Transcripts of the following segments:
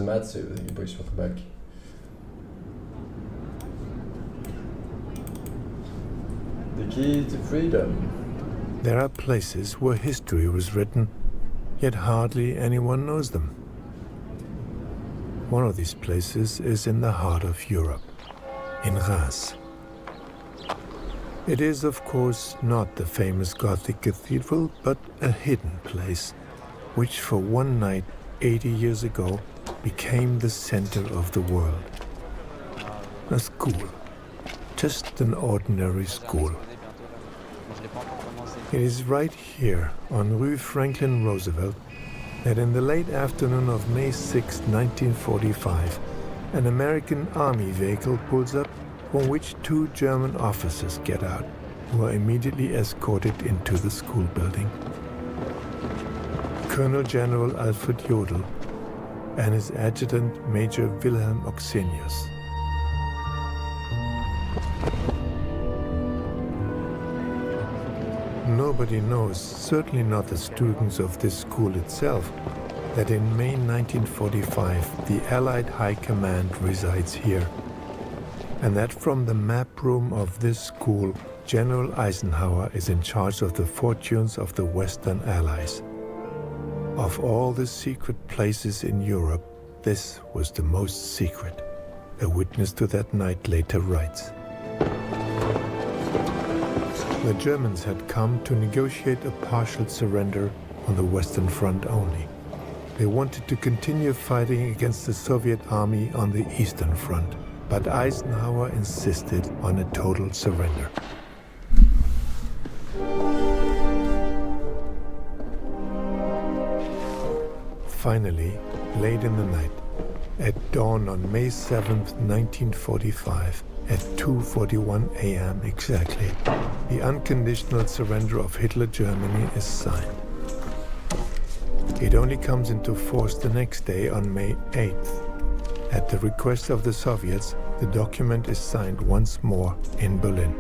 Matsu, ingen bryr sig om tillbaka. The key to freedom. There are places where history was written, yet hardly anyone knows them. One of these places is in the heart of Europe, in Reims. It is, of course, not the famous Gothic cathedral, but a hidden place, which for one night 80 years ago became the center of the world. A school, just an ordinary school. It is right here on Rue Franklin Roosevelt that in the late afternoon of May 6, 1945, an American army vehicle pulls up from which two German officers get out, who are immediately escorted into the school building. Colonel General Alfred Jodl and his adjutant Major Wilhelm Oxenius. Nobody knows, certainly not the students of this school itself, that in May 1945 the Allied High Command resides here, and that from the map room of this school, General Eisenhower is in charge of the fortunes of the Western Allies. Of all the secret places in Europe, this was the most secret, a witness to that night later writes. The Germans had come to negotiate a partial surrender on the Western Front only. They wanted to continue fighting against the Soviet army on the Eastern Front, but Eisenhower insisted on a total surrender. Finally, late in the night, at dawn on May 7th, 1945, at 2:41 a.m. exactly, the unconditional surrender of Hitler Germany is signed. It only comes into force the next day on May 8th. At the request of the Soviets, the document is signed once more in Berlin.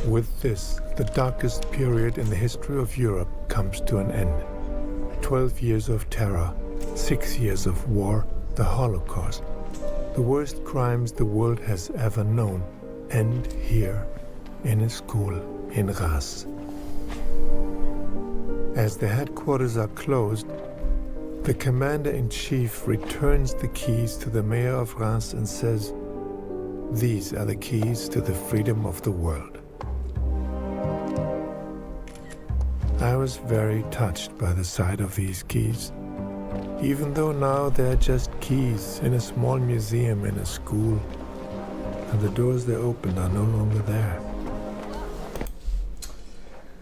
With this, the darkest period in the history of Europe comes to an end. 12 years of terror, 6 years of war, the Holocaust, the worst crimes the world has ever known, end here in a school in Reims. As the headquarters are closed, the commander-in-chief returns the keys to the mayor of Reims and says, "These are the keys to the freedom of the world." I was very touched by the sight of these keys, even though now they're just keys in a small museum in a school, and the doors they opened are no longer there.